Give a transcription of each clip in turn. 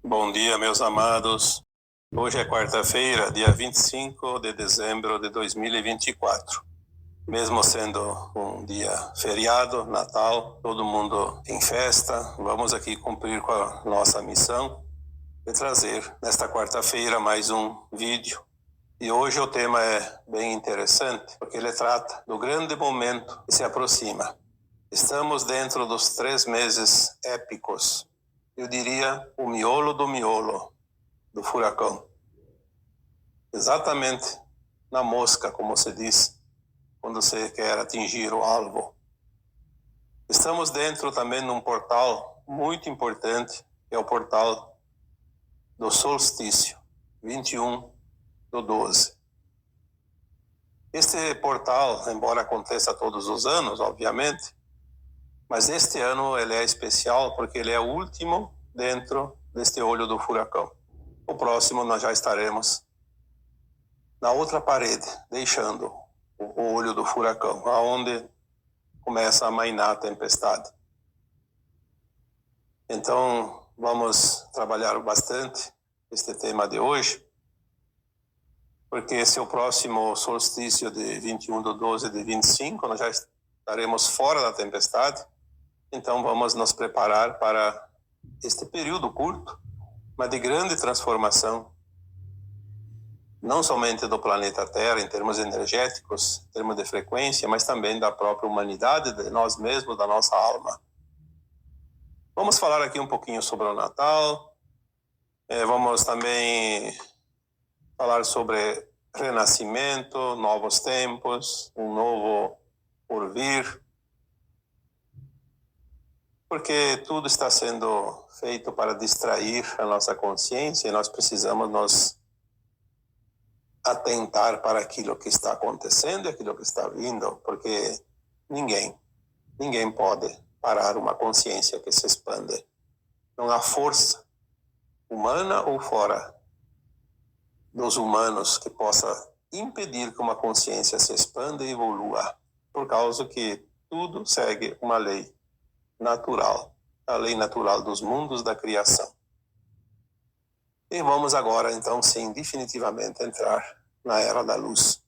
Bom dia, meus amados. Hoje é quarta-feira, dia 25 de dezembro de 2024. Mesmo sendo um dia feriado, Natal, todo mundo em festa, vamos aqui cumprir com a nossa missão de trazer nesta quarta-feira mais um vídeo. E hoje o tema é bem interessante, porque ele trata do grande momento que se aproxima. Estamos dentro dos 3 meses épicos, eu diria o miolo do furacão. Exatamente na mosca, como se diz, quando você quer atingir o alvo. Estamos dentro também de um portal muito importante, que é o portal do solstício, 21/12. Este portal, embora aconteça todos os anos, obviamente, mas este ano ele é especial porque ele é o último dentro deste olho do furacão. O próximo nós já estaremos na outra parede, deixando o olho do furacão, aonde começa a amainar a tempestade. Então, vamos trabalhar bastante este tema de hoje, porque esse é o próximo solstício de 21/12 de 25, nós já estaremos fora da tempestade, então vamos nos preparar para este período curto, mas de grande transformação, não somente do planeta Terra em termos energéticos, em termos de frequência, mas também da própria humanidade, de nós mesmos, da nossa alma. Vamos falar aqui um pouquinho sobre o Natal, vamos também falar sobre renascimento, novos tempos, um novo porvir, porque tudo está sendo feito para distrair a nossa consciência e nós precisamos nos atentar para aquilo que está acontecendo e aquilo que está vindo, porque ninguém pode parar uma consciência que se expande. Não há força humana ou fora dos humanos que possa impedir que uma consciência se expanda e evolua, por causa que tudo segue uma lei natural, a lei natural dos mundos da criação. E vamos agora, então, sim, definitivamente entrar na Era da Luz.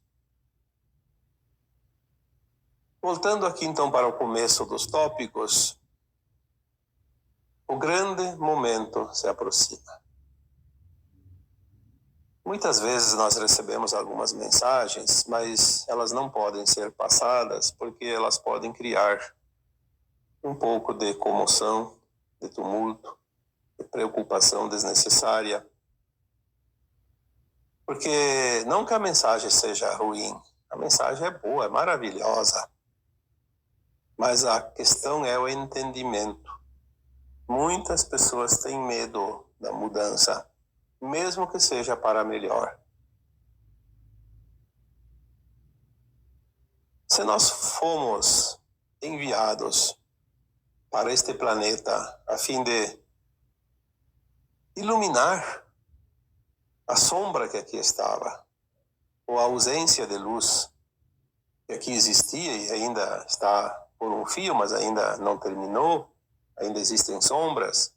Voltando aqui, então, para o começo dos tópicos, o grande momento se aproxima. Muitas vezes nós recebemos algumas mensagens, mas elas não podem ser passadas porque elas podem criar um pouco de comoção, de tumulto, de preocupação desnecessária. Porque não que a mensagem seja ruim, a mensagem é boa, é maravilhosa, mas a questão é o entendimento. Muitas pessoas têm medo da mudança, mesmo que seja para melhor. Se nós fomos enviados para este planeta a fim de iluminar a sombra que aqui estava, ou a ausência de luz que aqui existia e ainda está por um fio, mas ainda não terminou, ainda existem sombras.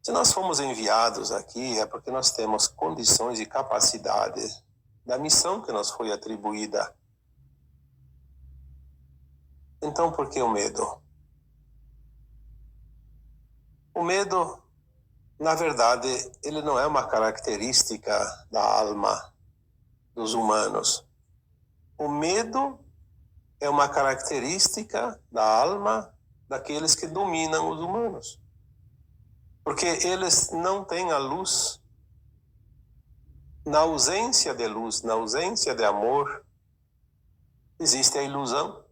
Se nós fomos enviados aqui é porque nós temos condições e capacidade da missão que nos foi atribuída. Então, por que o medo? O medo, na verdade, ele não é uma característica da alma dos humanos. O medo é uma característica da alma daqueles que dominam os humanos. Porque eles não têm a luz. Na ausência de luz, na ausência de amor, existe a ilusão.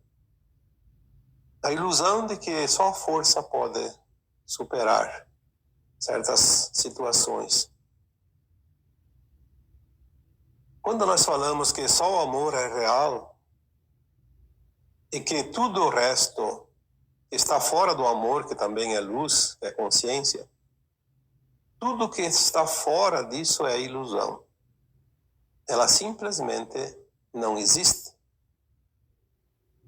A ilusão de que só a força pode superar certas situações. Quando nós falamos que só o amor é real e que tudo o resto está fora do amor, que também é luz, que é consciência, tudo que está fora disso é ilusão. Ela simplesmente não existe.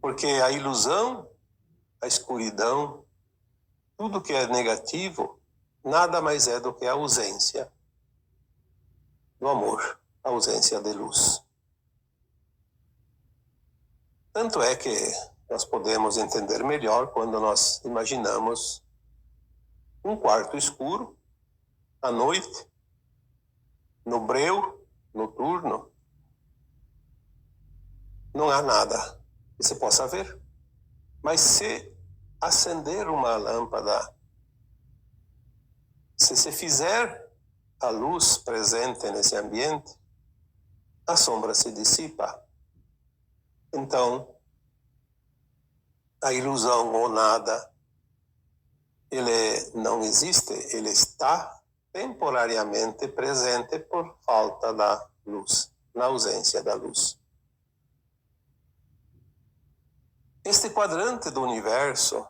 Porque a ilusão, a escuridão, tudo que é negativo nada mais é do que a ausência do amor, a ausência de luz. Tanto é que nós podemos entender melhor quando nós imaginamos um quarto escuro, à noite, no breu noturno. Não há nada que se possa ver. Mas se acender uma lâmpada, se se fizer a luz presente nesse ambiente, a sombra se dissipa. Então, a ilusão ou nada, ele não existe, ele está temporariamente presente por falta da luz, na ausência da luz. Este quadrante do universo,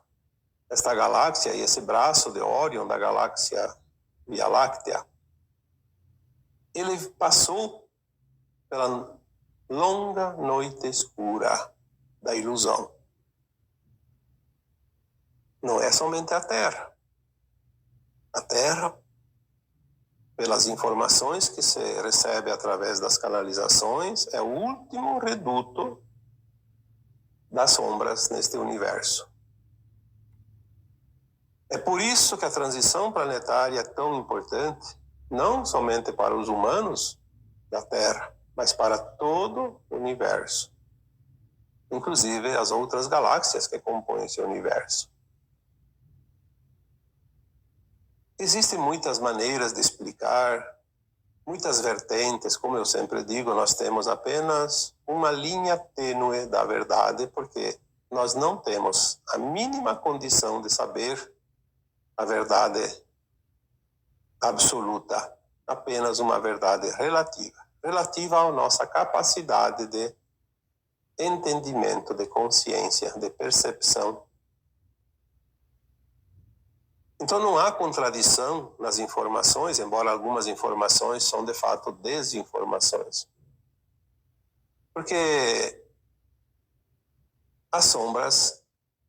esta galáxia e esse braço de Órion da galáxia Via Láctea, ele passou pela longa noite escura da ilusão. Não é somente a Terra. A Terra, pelas informações que se recebe através das canalizações, é o último reduto das sombras neste universo. É por isso que a transição planetária é tão importante, não somente para os humanos da Terra, mas para todo o universo, inclusive as outras galáxias que compõem esse universo. Existem muitas maneiras de explicar, muitas vertentes, como eu sempre digo, nós temos apenas uma linha tênue da verdade, porque nós não temos a mínima condição de saber a verdade absoluta, apenas uma verdade relativa à nossa capacidade de entendimento, de consciência, de percepção. Então não há contradição nas informações, embora algumas informações são de fato desinformações. Porque as sombras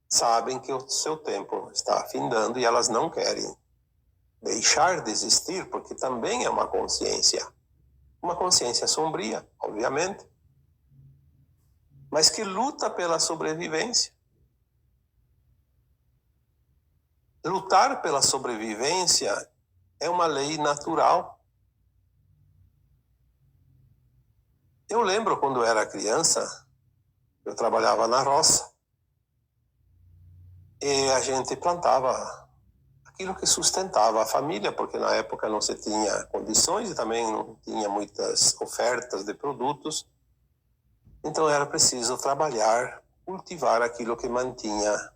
sabem que o seu tempo está findando e elas não querem deixar de existir, porque também é uma consciência sombria, obviamente, mas que luta pela sobrevivência. Lutar pela sobrevivência é uma lei natural. Eu lembro quando eu era criança, eu trabalhava na roça e a gente plantava aquilo que sustentava a família, porque na época não se tinha condições e também não tinha muitas ofertas de produtos. Então era preciso trabalhar, cultivar aquilo que mantinha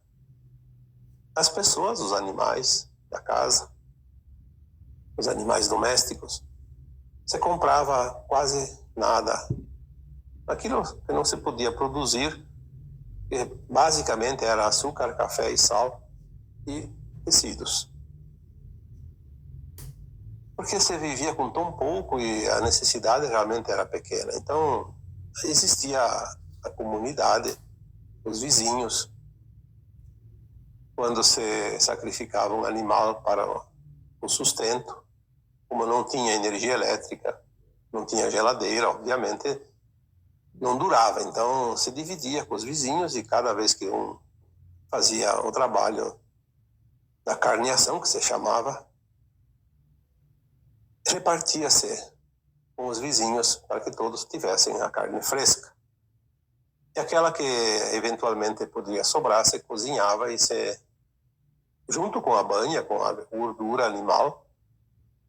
as pessoas, os animais da casa, os animais domésticos. Você comprava quase nada. Aquilo que não se podia produzir, que basicamente era açúcar, café e sal e tecidos. Porque você vivia com tão pouco e a necessidade realmente era pequena. Então, existia a comunidade, os vizinhos. Quando se sacrificava um animal para o sustento, como não tinha energia elétrica, não tinha geladeira, obviamente, não durava. Então, se dividia com os vizinhos e cada vez que um fazia o trabalho da carneação, que se chamava, repartia-se com os vizinhos para que todos tivessem a carne fresca. E aquela que eventualmente poderia sobrar, se cozinhava e se, junto com a banha, com a gordura animal,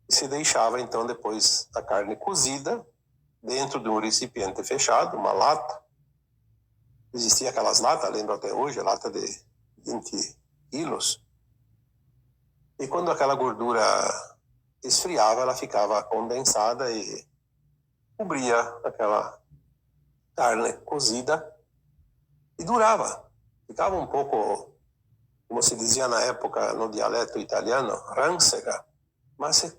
se deixava então depois a carne cozida dentro de um recipiente fechado, uma lata. Existia aquelas latas, lembro até hoje, a lata de 20 quilos. E quando aquela gordura esfriava, ela ficava condensada e cobria aquela carne cozida e durava. Ficava um pouco, como se dizia na época no dialeto italiano, rânsega, mas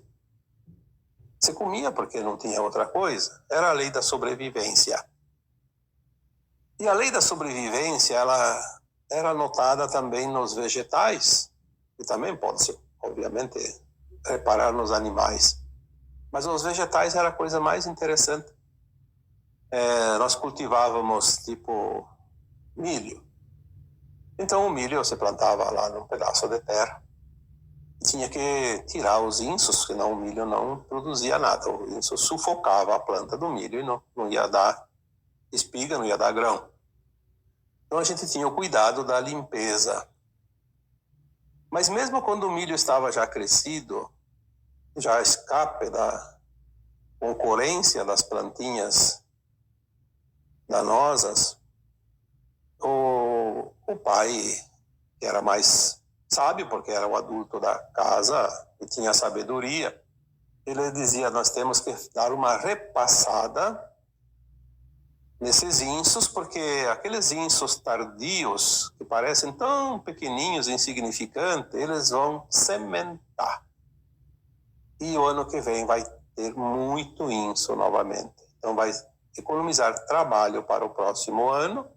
se comia porque não tinha outra coisa. Era a lei da sobrevivência. E a lei da sobrevivência, ela era notada também nos vegetais, que também pode ser, obviamente, reparar nos animais. Mas os vegetais era a coisa mais interessante. Nós cultivávamos, tipo, milho. Então o milho você plantava lá num pedaço de terra. Tinha que tirar os insos, senão o milho não produzia nada. O inso sufocava a planta do milho e não ia dar espiga, não ia dar grão. Então a gente tinha o cuidado da limpeza. Mas mesmo quando o milho estava já crescido, já escape da concorrência das plantinhas danosas, o pai, que era mais sábio, porque era o adulto da casa e tinha sabedoria, ele dizia, nós temos que dar uma repassada nesses insos, porque aqueles insos tardios, que parecem tão pequenininhos e insignificantes, eles vão sementar. E o ano que vem vai ter muito inso novamente. Então vai economizar trabalho para o próximo ano,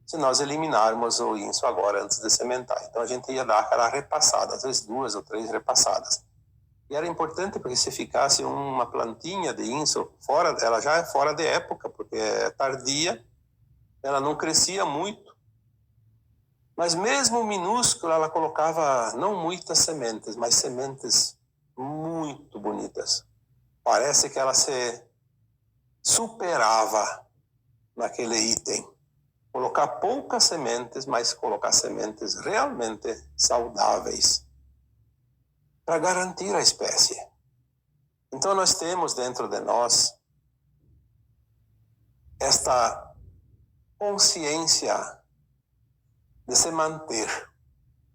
se nós eliminarmos o inso agora antes de sementar. Então a gente ia dar aquela repassada, às vezes 2 ou 3 repassadas. E era importante porque se ficasse uma plantinha de inso fora, ela já é fora de época, porque é tardia, ela não crescia muito. Mas mesmo minúscula, ela colocava não muitas sementes, mas sementes muito bonitas. Parece que ela se superava naquele item. Colocar poucas sementes, mas colocar sementes realmente saudáveis para garantir a espécie. Então nós temos dentro de nós esta consciência de se manter.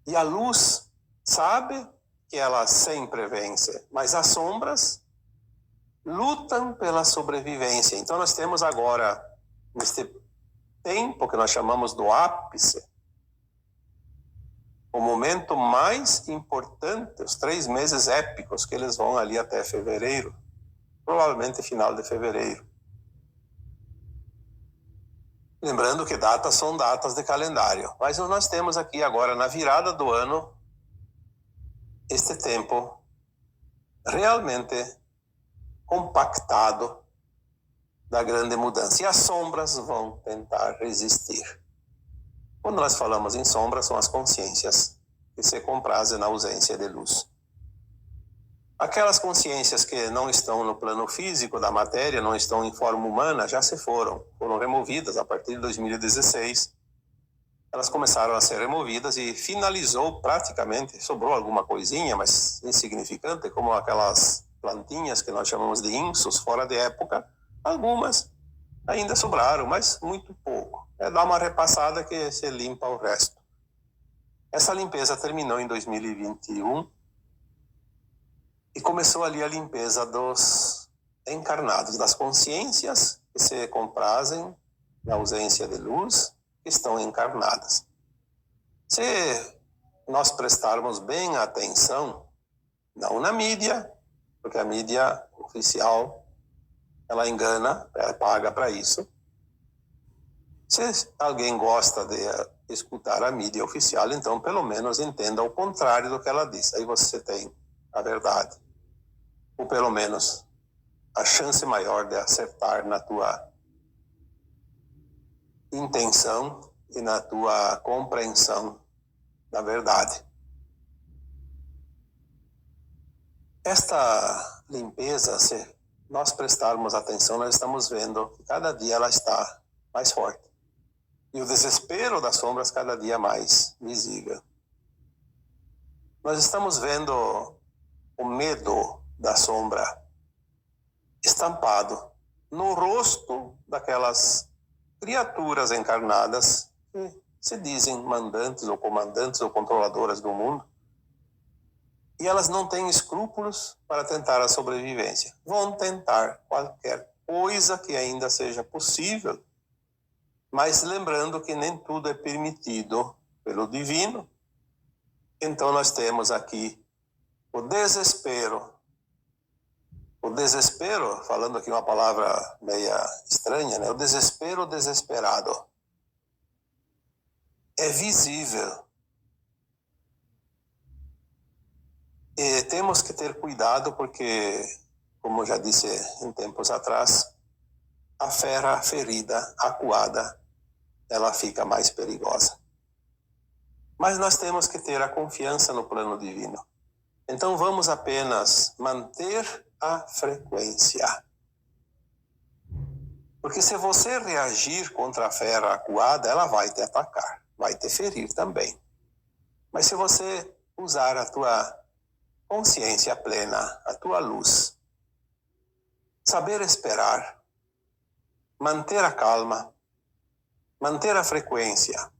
E a luz sabe que ela sempre vence, mas as sombras lutam pela sobrevivência. Então nós temos agora, neste tempo que nós chamamos do ápice, o momento mais importante, os 3 meses épicos, que eles vão ali até fevereiro, provavelmente final de fevereiro. Lembrando que datas são datas de calendário, mas nós temos aqui agora, na virada do ano, este tempo realmente compactado da grande mudança. E as sombras vão tentar resistir. Quando nós falamos em sombras, são as consciências que se comprazem na ausência de luz. Aquelas consciências que não estão no plano físico da matéria, não estão em forma humana, já se foram removidas a partir de 2016. Elas começaram a ser removidas e finalizou praticamente, sobrou alguma coisinha, mas insignificante, como aquelas plantinhas que nós chamamos de insos fora de época. Algumas ainda sobraram, mas muito pouco. Dar uma repassada que se limpa o resto. Essa limpeza terminou em 2021 e começou ali a limpeza dos encarnados, das consciências que se comprazem na ausência de luz, que estão encarnadas. Se nós prestarmos bem atenção, não na mídia, porque a mídia oficial, ela engana, ela paga para isso. Se alguém gosta de escutar a mídia oficial, então pelo menos entenda o contrário do que ela diz. Aí você tem a verdade. Ou pelo menos a chance maior de acertar na tua intenção e na tua compreensão da verdade. Esta limpeza, se nós prestarmos atenção, nós estamos vendo que cada dia ela está mais forte. E o desespero das sombras cada dia mais visível. Nós estamos vendo o medo da sombra estampado no rosto daquelas criaturas encarnadas que se dizem mandantes ou comandantes ou controladoras do mundo. E elas não têm escrúpulos para tentar a sobrevivência. Vão tentar qualquer coisa que ainda seja possível, mas lembrando que nem tudo é permitido pelo divino. Então nós temos aqui o desespero. O desespero, falando aqui uma palavra meia estranha, né? O desespero desesperado. É visível. E temos que ter cuidado porque, como já disse em tempos atrás, a fera ferida, acuada, ela fica mais perigosa. Mas nós temos que ter a confiança no plano divino. Então vamos apenas manter a frequência. Porque se você reagir contra a fera acuada, ela vai te atacar, vai te ferir também. Mas se você usar a tua consciência plena, a tua luz, saber esperar, manter a calma, manter a frequência,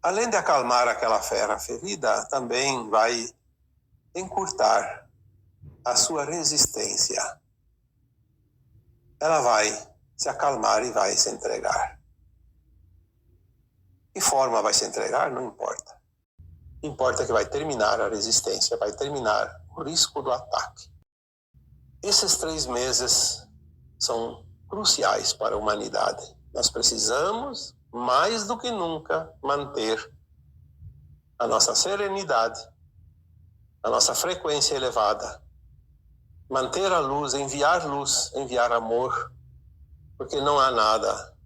além de acalmar aquela fera ferida, também vai encurtar a sua resistência. Ela vai se acalmar e vai se entregar. Que forma vai se entregar? Não importa. Importa que vai terminar a resistência, vai terminar o risco do ataque. Esses 3 meses são cruciais para a humanidade. Nós precisamos, mais do que nunca, manter a nossa serenidade, a nossa frequência elevada, manter a luz, enviar amor, porque não há nada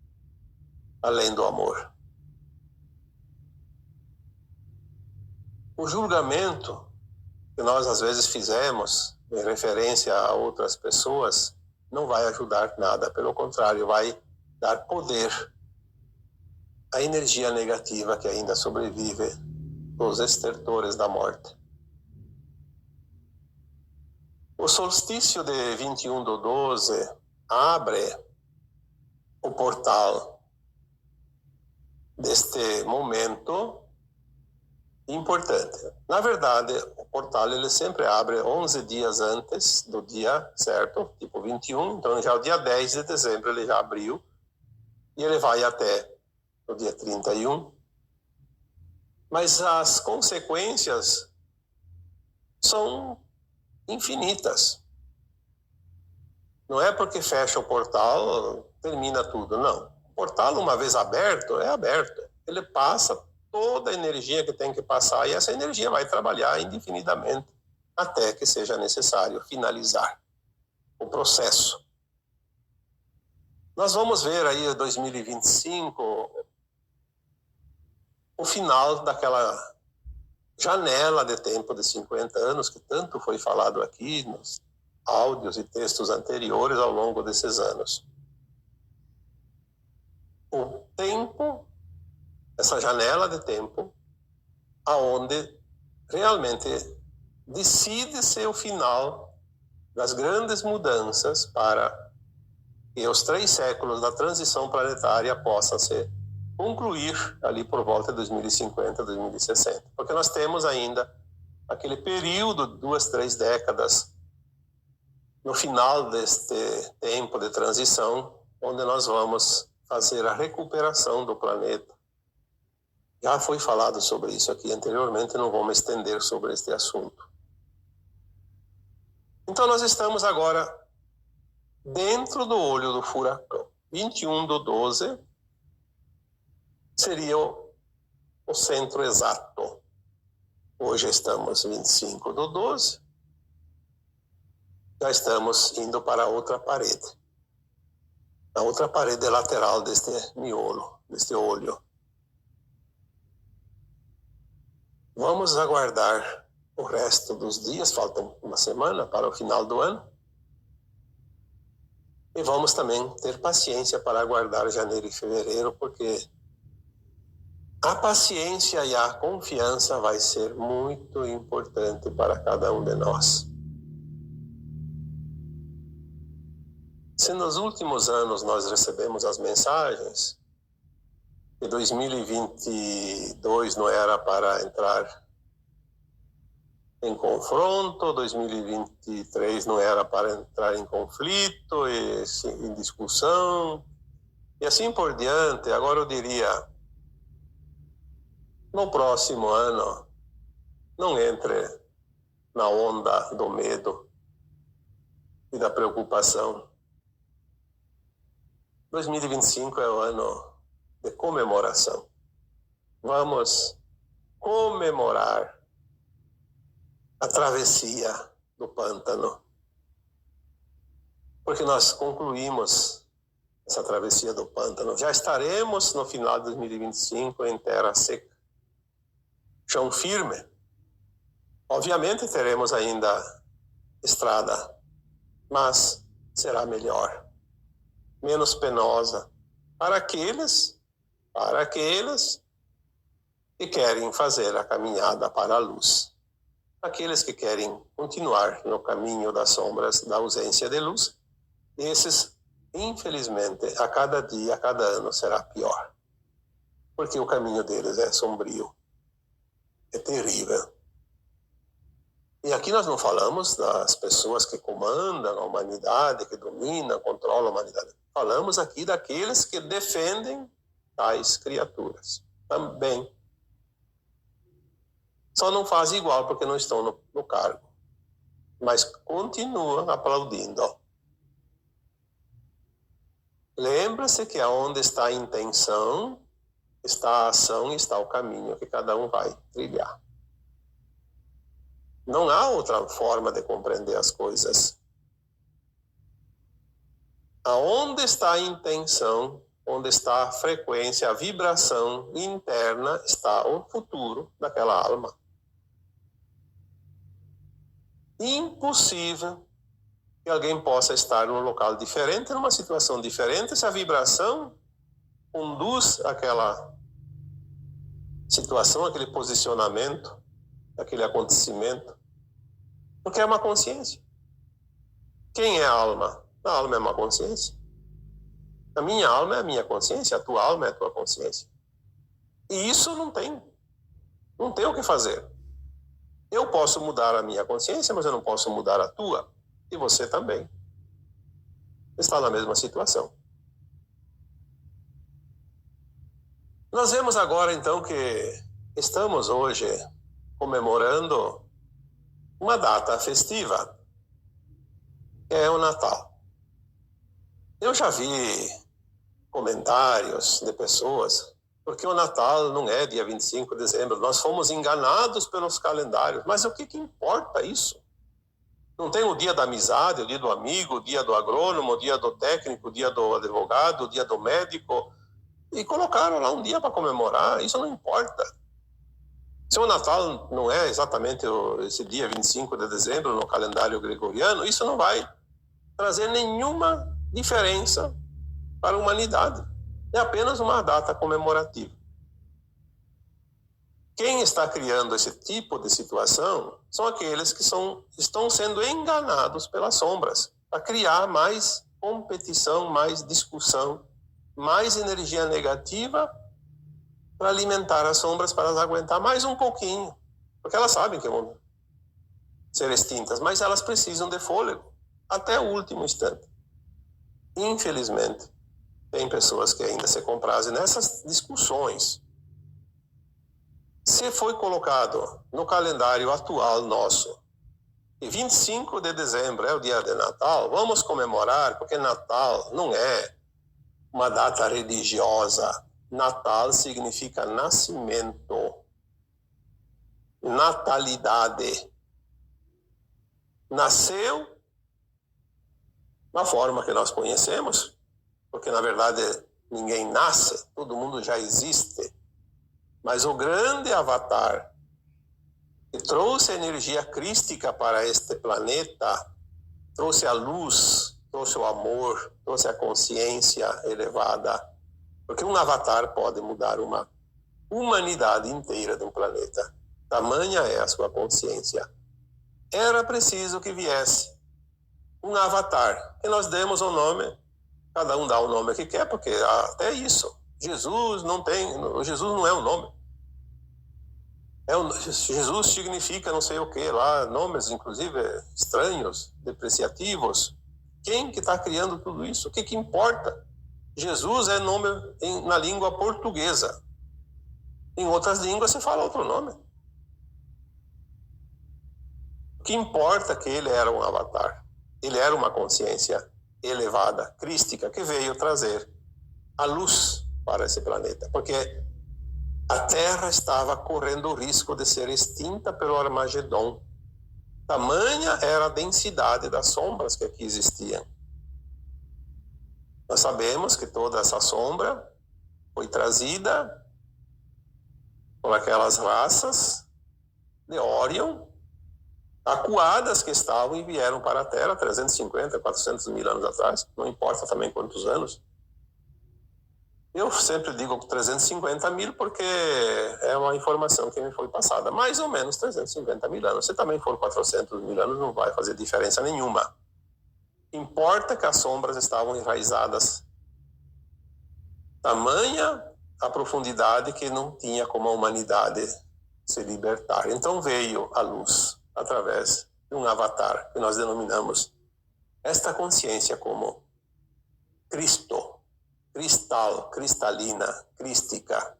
além do amor. O julgamento que nós às vezes fizemos em referência a outras pessoas não vai ajudar nada, pelo contrário, vai dar poder à energia negativa que ainda sobrevive dos estertores da morte. O solstício de 21/12 abre o portal deste momento importante. Na verdade, o portal ele sempre abre 11 dias antes do dia certo, tipo 21, então já o dia 10 de dezembro ele já abriu e ele vai até o dia 31. Mas as consequências são infinitas. Não é porque fecha o portal, termina tudo, não. O portal, uma vez aberto, é aberto. Ele passa toda a energia que tem que passar e essa energia vai trabalhar indefinidamente até que seja necessário finalizar o processo. Nós vamos ver aí 2025 o final daquela janela de tempo de 50 anos que tanto foi falado aqui nos áudios e textos anteriores ao longo desses anos. O tempo, essa janela de tempo, aonde realmente decide-se o final das grandes mudanças para que os 3 séculos da transição planetária possam se concluir ali por volta de 2050, 2060. Porque nós temos ainda aquele período de 2, 3 décadas no final deste tempo de transição, onde nós vamos fazer a recuperação do planeta. Já foi falado sobre isso aqui anteriormente, não vou me estender sobre este assunto. Então nós estamos agora dentro do olho do furacão. 21/12 seria o centro exato. Hoje estamos 25/12. Já estamos indo para a outra parede. A outra parede lateral deste miolo, deste olho. Vamos aguardar o resto dos dias, faltam uma semana para o final do ano. E vamos também ter paciência para aguardar janeiro e fevereiro, porque a paciência e a confiança vai ser muito importante para cada um de nós. Se nos últimos anos nós recebemos as mensagens que 2022 não era para entrar em confronto, 2023 não era para entrar em conflito, em discussão, e assim por diante, agora eu diria, no próximo ano, não entre na onda do medo e da preocupação. 2025 é o ano de comemoração. Vamos comemorar a travessia do pântano. Porque nós concluímos essa travessia do pântano. Já estaremos no final de 2025 em terra seca, chão firme. Obviamente teremos ainda estrada, mas será melhor, menos penosa para aqueles que querem fazer a caminhada para a luz. Aqueles que querem continuar no caminho das sombras, da ausência de luz, esses, infelizmente, a cada dia, a cada ano será pior. Porque o caminho deles é sombrio, é terrível. E aqui nós não falamos das pessoas que comandam a humanidade, que dominam, controlam a humanidade. Falamos aqui daqueles que defendem tais criaturas também. Só não fazem igual porque não estão no cargo. Mas continuam aplaudindo. Lembra-se que aonde está a intenção, está a ação e está o caminho que cada um vai trilhar. Não há outra forma de compreender as coisas. Aonde está a intenção, onde está a frequência, a vibração interna, está o futuro daquela alma. Impossível que alguém possa estar num local diferente, numa situação diferente, se a vibração conduz aquela situação, aquele posicionamento, aquele acontecimento, porque é uma consciência. Quem é a alma? A alma é uma consciência. A minha alma é a minha consciência, a tua alma é a tua consciência. E isso não tem o que fazer. Eu posso mudar a minha consciência, mas eu não posso mudar a tua. E você também está na mesma situação. Nós vemos agora, então, que estamos hoje comemorando uma data festiva, que é o Natal. Eu já vi comentários de pessoas, porque o Natal não é dia 25 de dezembro, nós fomos enganados pelos calendários, mas o que importa isso? Não tem o dia da amizade, o dia do amigo, o dia do agrônomo, o dia do técnico, o dia do advogado, o dia do médico, e colocaram lá um dia para comemorar, isso não importa. Se o Natal não é exatamente esse dia 25 de dezembro no calendário gregoriano, isso não vai trazer nenhuma diferença para a humanidade. É apenas uma data comemorativa. Quem está criando esse tipo de situação são aqueles que estão sendo enganados pelas sombras, para criar mais competição, mais discussão, mais energia negativa, para alimentar as sombras, para elas aguentar mais um pouquinho. Porque elas sabem que vão ser extintas, mas elas precisam de fôlego até o último instante. Infelizmente, tem pessoas que ainda se comprazem nessas discussões. Se foi colocado no calendário atual nosso, e 25 de dezembro é o dia de Natal, vamos comemorar, porque Natal não é uma data religiosa. Natal significa nascimento, natalidade. Nasceu da forma que nós conhecemos, porque na verdade ninguém nasce, todo mundo já existe. Mas o grande avatar que trouxe a energia crística para este planeta, trouxe a luz, trouxe o amor, trouxe a consciência elevada. Porque um avatar pode mudar uma humanidade inteira de um planeta. Tamanha é a sua consciência. Era preciso que viesse um avatar, e nós demos o nome, cada um dá o nome que quer, porque até isso, Jesus não é um nome. Jesus significa não sei o que lá, nomes inclusive estranhos, depreciativos. Quem que está criando tudo isso? O que importa? Jesus é nome na língua portuguesa. Em outras línguas se fala outro nome. O que importa é que ele era um avatar. Ele era uma consciência elevada, crística, que veio trazer a luz para esse planeta. Porque a Terra estava correndo o risco de ser extinta pelo Armagedon. Tamanha era a densidade das sombras que aqui existiam. Nós sabemos que toda essa sombra foi trazida por aquelas raças de Orion, acuadas que estavam e vieram para a Terra 350, 400 mil anos atrás, não importa também quantos anos. Eu sempre digo 350 mil porque é uma informação que me foi passada. Mais ou menos 350 mil anos. Se também for 400 mil anos, não vai fazer diferença nenhuma. Importa que as sombras estavam enraizadas. Tamanha a profundidade que não tinha como a humanidade se libertar. Então veio a luz através de um avatar que nós denominamos esta consciência como Cristo. Cristal, cristalina, crística.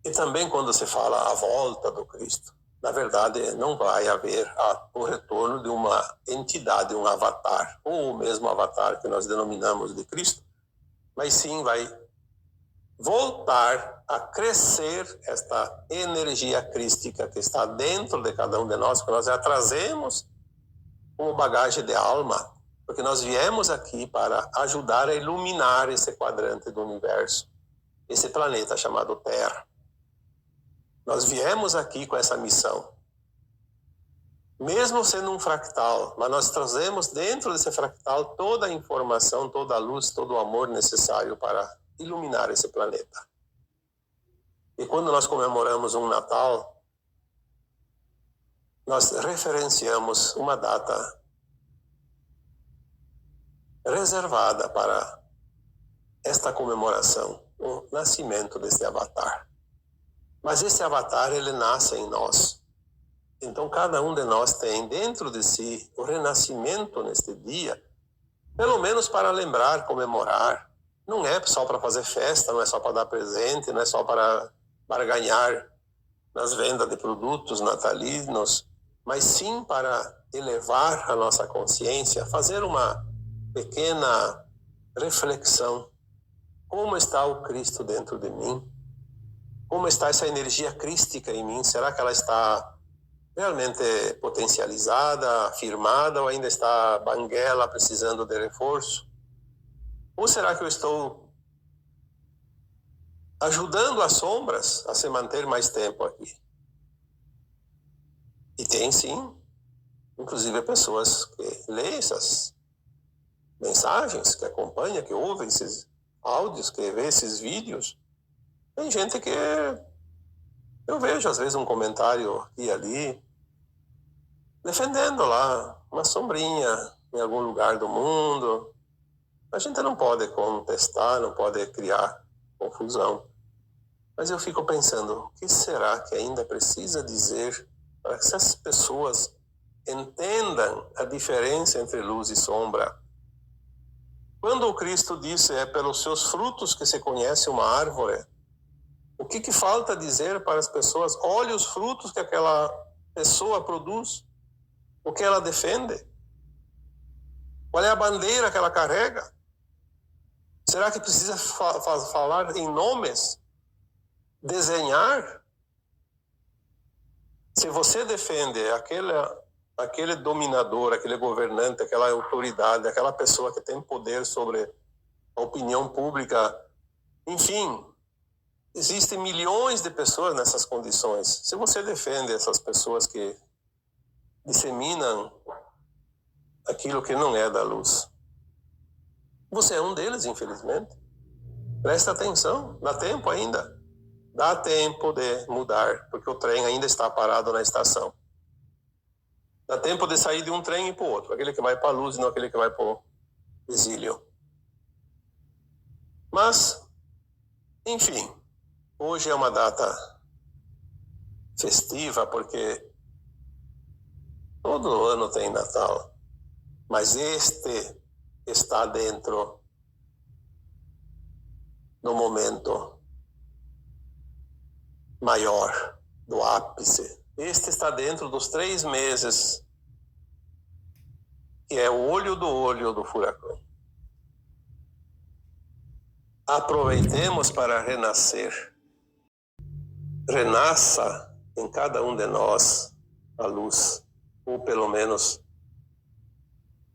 E também quando se fala a volta do Cristo, na verdade não vai haver o retorno de uma entidade, um avatar, ou o mesmo avatar que nós denominamos de Cristo, mas sim vai voltar a crescer esta energia crística que está dentro de cada um de nós, que nós já trazemos como bagagem de alma, porque nós viemos aqui para ajudar a iluminar esse quadrante do universo, esse planeta chamado Terra. Nós viemos aqui com essa missão. Mesmo sendo um fractal, mas nós trazemos dentro desse fractal toda a informação, toda a luz, todo o amor necessário para iluminar esse planeta. E quando nós comemoramos um Natal, nós referenciamos uma data reservada para esta comemoração, o nascimento deste avatar. Mas esse avatar, ele nasce em nós. Então, cada um de nós tem dentro de si o renascimento neste dia, pelo menos para lembrar, comemorar. Não é só para fazer festa, não é só para dar presente, não é só para ganhar nas vendas de produtos natalinos, mas sim para elevar a nossa consciência, fazer uma pequena reflexão. Como está o Cristo dentro de mim? Como está essa energia crística em mim? Será que ela está realmente potencializada, afirmada, ou ainda está banguela, precisando de reforço? Ou será que eu estou ajudando as sombras a se manter mais tempo aqui? E tem sim, inclusive pessoas que leem essas mensagens, que acompanha, que ouve esses áudios, que vê esses vídeos. Tem gente que eu vejo às vezes um comentário aqui e ali, defendendo lá uma sombrinha em algum lugar do mundo. A gente não pode contestar, não pode criar confusão. Mas eu fico pensando, o que será que ainda precisa dizer para que essas pessoas entendam a diferença entre luz e sombra? Quando o Cristo disse, é pelos seus frutos que se conhece uma árvore, o que falta dizer para as pessoas? Olhe os frutos que aquela pessoa produz, o que ela defende, qual é a bandeira que ela carrega. Será que precisa falar em nomes? Desenhar? Se você defende aquele dominador, aquele governante, aquela autoridade, aquela pessoa que tem poder sobre a opinião pública, enfim, existem milhões de pessoas nessas condições. Se você defende essas pessoas que disseminam aquilo que não é da luz, você é um deles, infelizmente. Presta atenção, dá tempo ainda. Dá tempo de mudar, porque o trem ainda está parado na estação. Dá tempo de sair de um trem e para o outro, aquele que vai para a luz e não aquele que vai para o exílio. Mas, enfim, hoje é uma data festiva, porque todo ano tem Natal, mas este está dentro do momento maior, do ápice. Este está dentro dos 3 meses, que é o olho do furacão. Aproveitemos para renascer. Renasça em cada um de nós a luz, ou pelo menos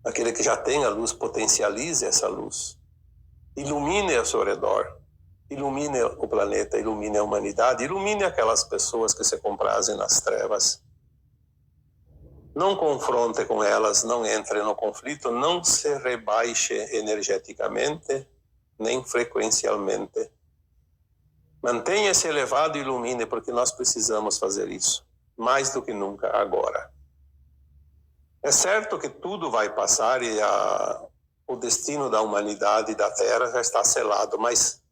aquele que já tem a luz potencialize essa luz, ilumine ao seu redor, ilumine o planeta, ilumine a humanidade, ilumine aquelas pessoas que se comprazem nas trevas. Não confronte com elas, não entre no conflito, não se rebaixe energeticamente, nem frequencialmente. Mantenha-se elevado e ilumine, porque nós precisamos fazer isso, mais do que nunca agora. É certo que tudo vai passar e o destino da humanidade e da Terra já está selado, mas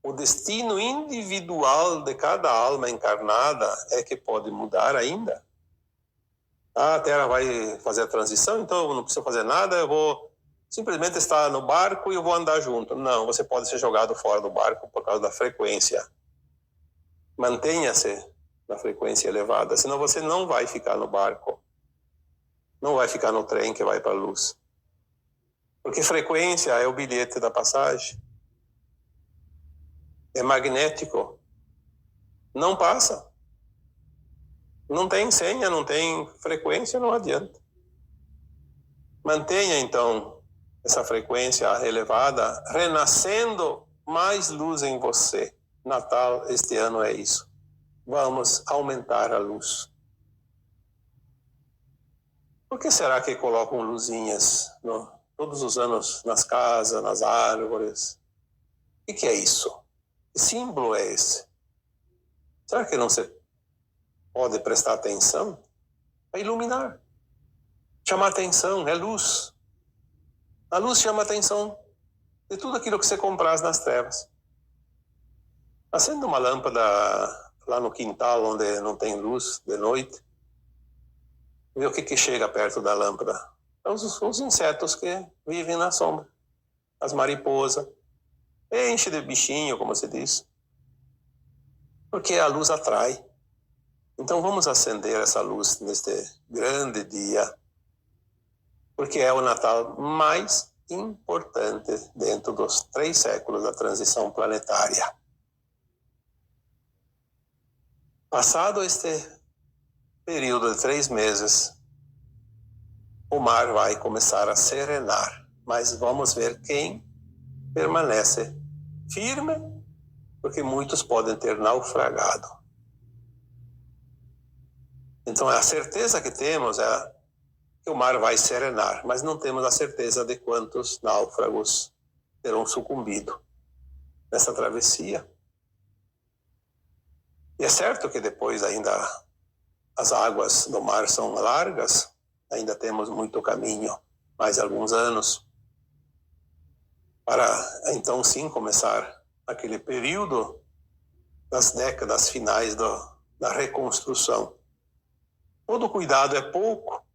o destino individual de cada alma encarnada é que pode mudar ainda. A Terra vai fazer a transição, então eu não preciso fazer nada, eu vou simplesmente estar no barco e eu vou andar junto. Não, você pode ser jogado fora do barco por causa da frequência. Mantenha-se na frequência elevada, senão você não vai ficar no barco. Não vai ficar no trem que vai para a luz. Porque frequência é o bilhete da passagem. É magnético. Não passa. Não tem senha, não tem frequência, não adianta. Mantenha, então, essa frequência elevada, renascendo mais luz em você. Natal este ano é isso. Vamos aumentar a luz. Por que será que colocam luzinhas todos os anos nas casas, nas árvores? O que é isso? Que símbolo é esse? Será que não se pode prestar atenção? Para iluminar. Chamar atenção, é luz. A luz chama atenção de tudo aquilo que você compraz nas trevas. Acenda uma lâmpada lá no quintal onde não tem luz de noite. Vê o que chega perto da lâmpada. Os insetos que vivem na sombra. As mariposas. Enche de bichinho, como se diz. Porque a luz atrai. Então vamos acender essa luz neste grande dia. Porque é o Natal mais importante dentro dos 3 séculos da transição planetária. Passado este período de 3 meses, o mar vai começar a serenar, mas vamos ver quem permanece firme, porque muitos podem ter naufragado. Então a certeza que temos é que o mar vai serenar, mas não temos a certeza de quantos náufragos terão sucumbido nessa travessia. E é certo que depois ainda as águas do mar são largas, ainda temos muito caminho, mais alguns anos, para então sim começar aquele período das décadas finais da reconstrução. Todo cuidado é pouco,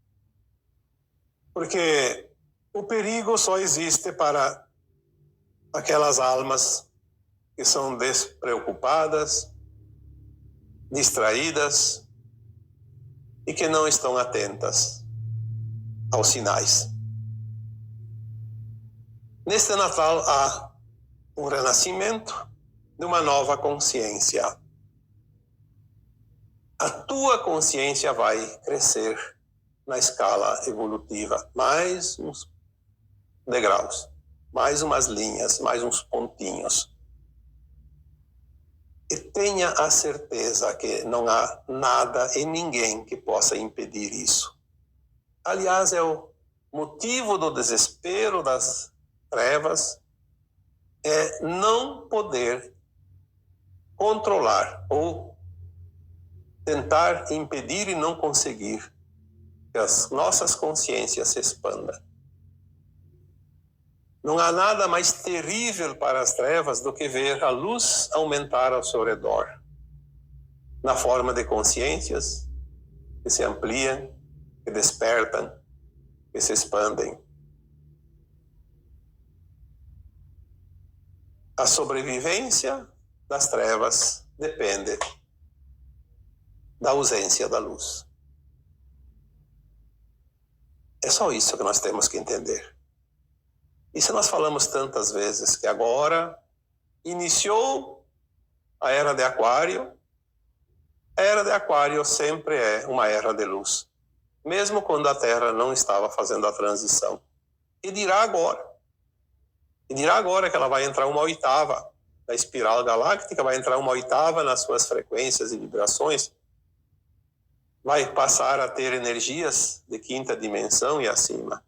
porque o perigo só existe para aquelas almas que são despreocupadas, distraídas e que não estão atentas aos sinais. Neste Natal há um renascimento de uma nova consciência. A tua consciência vai crescer na escala evolutiva, mais uns degraus, mais umas linhas, mais uns pontinhos. E tenha a certeza que não há nada e ninguém que possa impedir isso. Aliás, é o motivo do desespero das trevas, é não poder controlar ou tentar impedir e não conseguir que as nossas consciências se expandam. Não há nada mais terrível para as trevas do que ver a luz aumentar ao seu redor, na forma de consciências que se ampliam, que despertam, que se expandem. A sobrevivência das trevas depende da ausência da luz. É só isso que nós temos que entender. Isso nós falamos tantas vezes, que agora iniciou a era de Aquário, A era de Aquário sempre é uma era de luz, mesmo quando a Terra não estava fazendo a transição. E dirá agora. E dirá agora que ela vai entrar uma oitava da espiral galáctica, vai entrar uma oitava nas suas frequências e vibrações, vai passar a ter energias de quinta dimensão e acima.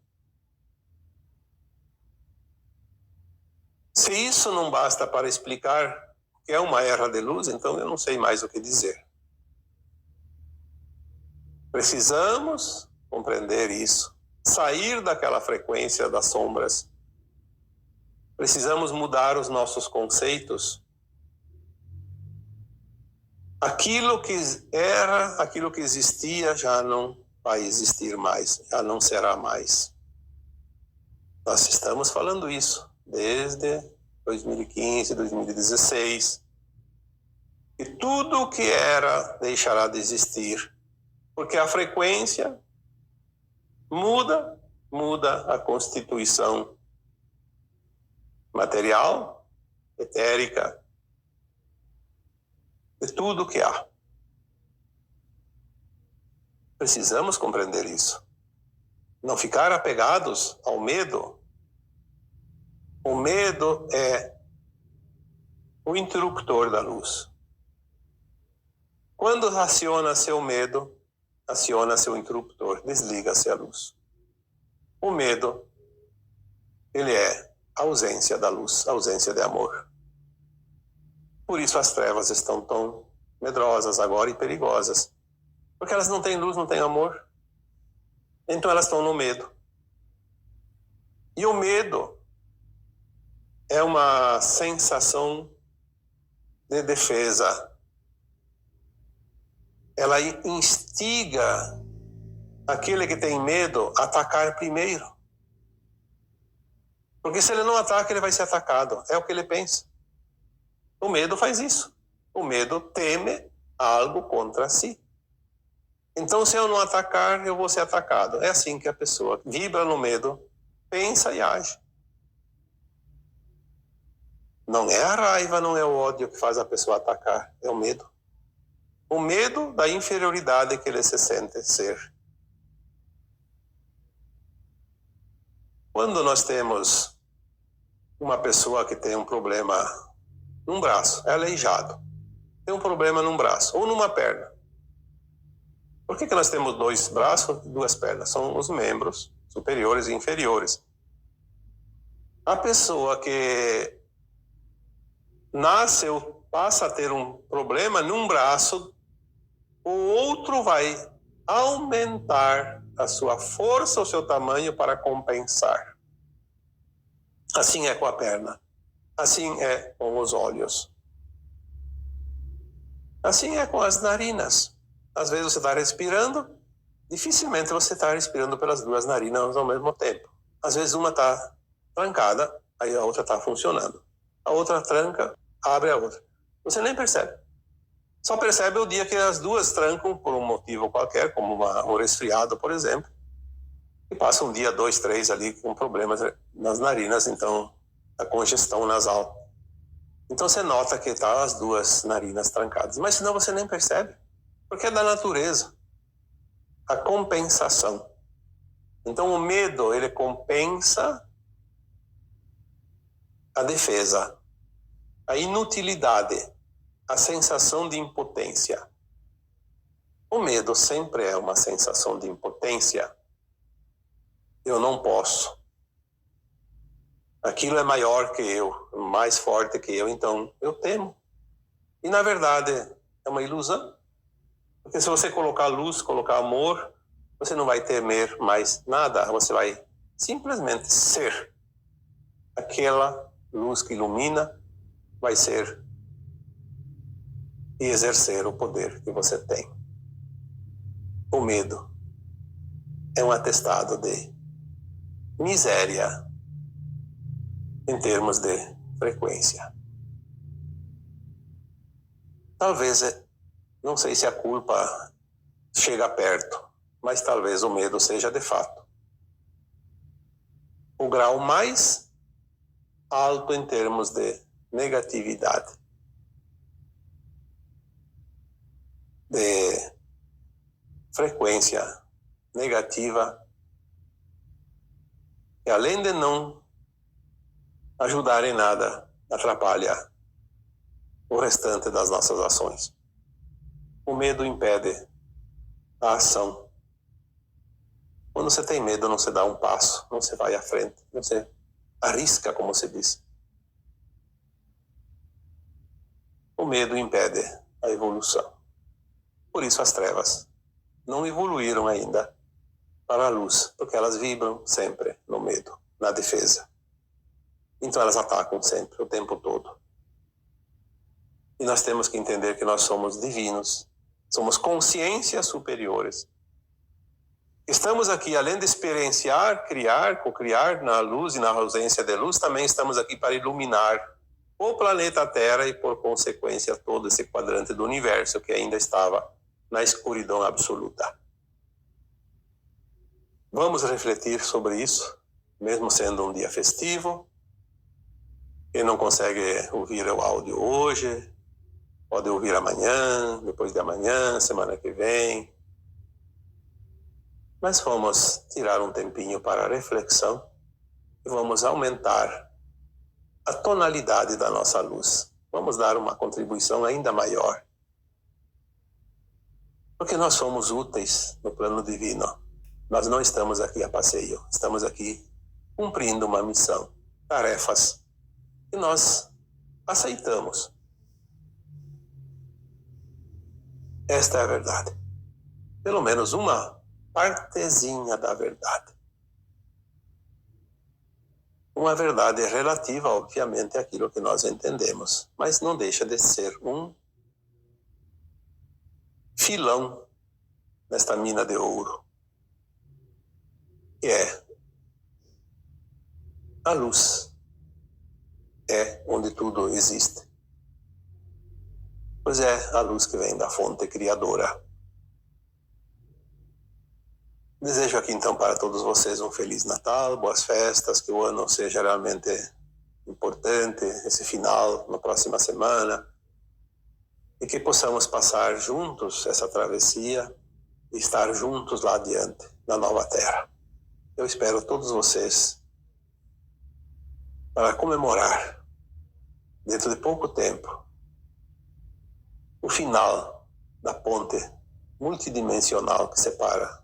Se isso não basta para explicar o que é uma era de luz, então eu não sei mais o que dizer. Precisamos compreender isso, sair daquela frequência das sombras. Precisamos mudar os nossos conceitos. Aquilo que era, aquilo que existia, já não vai existir mais, já não será mais. Nós estamos falando isso desde 2015, 2016. E tudo o que era deixará de existir, porque a frequência muda a constituição material, etérica, de tudo que há. Precisamos compreender isso. Não ficar apegados ao medo. O medo é o interruptor da luz. Quando aciona seu medo, aciona seu interruptor, desliga-se a luz. O medo, ele é a ausência da luz, a ausência de amor. Por isso as trevas estão tão medrosas agora e perigosas. Porque elas não têm luz, não têm amor. Então elas estão no medo. E o medo é uma sensação de defesa. Ela instiga aquele que tem medo a atacar primeiro. Porque se ele não ataca, ele vai ser atacado. É o que ele pensa. O medo faz isso. O medo teme algo contra si. Então, se eu não atacar, eu vou ser atacado. É assim que a pessoa vibra no medo, pensa e age. Não é a raiva, não é o ódio que faz a pessoa atacar, é o medo. O medo da inferioridade que ele se sente ser. Quando nós temos uma pessoa que tem um problema num braço, é aleijado, tem um problema num braço ou numa perna. Por que nós temos 2 braços e 2 pernas? São os membros superiores e inferiores. A pessoa que nasce ou passa a ter um problema num braço, o outro vai aumentar a sua força, o seu tamanho para compensar. Assim é com a perna. Assim é com os olhos. Assim é com as narinas. Às vezes você está respirando, dificilmente você está respirando pelas 2 narinas ao mesmo tempo. Às vezes uma está trancada, aí a outra está funcionando. A outra tranca, abre a outra. Você nem percebe. Só percebe o dia que as 2 trancam por um motivo qualquer, como um resfriado, por exemplo, e passa um dia, 2, 3 ali com problemas nas narinas, então a congestão nasal. Então você nota que tá as 2 narinas trancadas, mas senão você nem percebe, porque é da natureza. A compensação. Então o medo, ele compensa a defesa, a inutilidade, a sensação de impotência. O medo sempre é uma sensação de impotência. Eu não posso. Aquilo é maior que eu, mais forte que eu, então eu temo. E na verdade é uma ilusão. Porque se você colocar luz, colocar amor, você não vai temer mais nada, você vai simplesmente ser. Aquela luz que ilumina vai ser e exercer o poder que você tem. O medo é um atestado de miséria em termos de frequência. Talvez, não sei se a culpa chega perto, mas talvez o medo seja de fato o grau mais alto em termos de negatividade. de frequência negativa, que além de não ajudar em nada, atrapalha o restante das nossas ações. O medo impede a ação. Quando você tem medo, não se dá um passo, não se vai à frente, não se arrisca, como se diz. O medo impede a evolução. Por isso as trevas não evoluíram ainda para a luz, porque elas vibram sempre no medo, na defesa. Então elas atacam sempre, o tempo todo. E nós temos que entender que nós somos divinos, somos consciências superiores. Estamos aqui, além de experienciar, criar, co-criar na luz e na ausência de luz, também estamos aqui para iluminar o planeta Terra e, por consequência, todo esse quadrante do universo que ainda estava na escuridão absoluta. Vamos refletir sobre isso, mesmo sendo um dia festivo. Quem não consegue ouvir o áudio hoje, pode ouvir amanhã, depois de amanhã, semana que vem. Mas vamos tirar um tempinho para a reflexão e vamos aumentar a tonalidade da nossa luz. Vamos dar uma contribuição ainda maior. Porque nós somos úteis no plano divino. Nós não estamos aqui a passeio, estamos aqui cumprindo uma missão, tarefas que nós aceitamos. Esta é a verdade. Pelo menos uma partezinha da verdade. Uma verdade relativa, obviamente, àquilo que nós entendemos, mas não deixa de ser um filão nesta mina de ouro, que é a luz. É onde tudo existe. Pois é a luz que vem da fonte criadora. Desejo aqui então para todos vocês um Feliz Natal, boas festas, que o ano seja realmente importante, esse final, na próxima semana, e que possamos passar juntos essa travessia e estar juntos lá adiante, na nova terra. Eu espero todos vocês para comemorar, dentro de pouco tempo, o final da ponte multidimensional que separa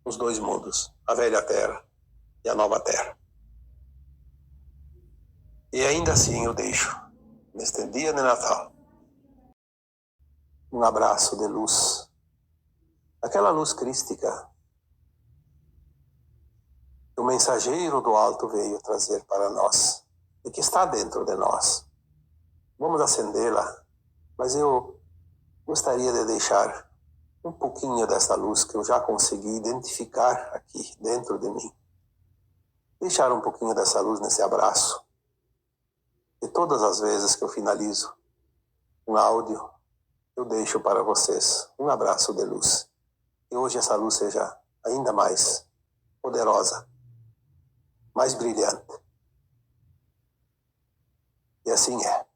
os dois mundos, a velha terra e a nova terra. E ainda assim eu deixo, neste dia de Natal, um abraço de luz, aquela luz crística que o mensageiro do alto veio trazer para nós e que está dentro de nós. Vamos acendê-la, mas eu gostaria de deixar um pouquinho dessa luz que eu já consegui identificar aqui dentro de mim. Deixar um pouquinho dessa luz nesse abraço. E todas as vezes que eu finalizo um áudio, eu deixo para vocês um abraço de luz. E hoje essa luz seja ainda mais poderosa, mais brilhante. E assim é.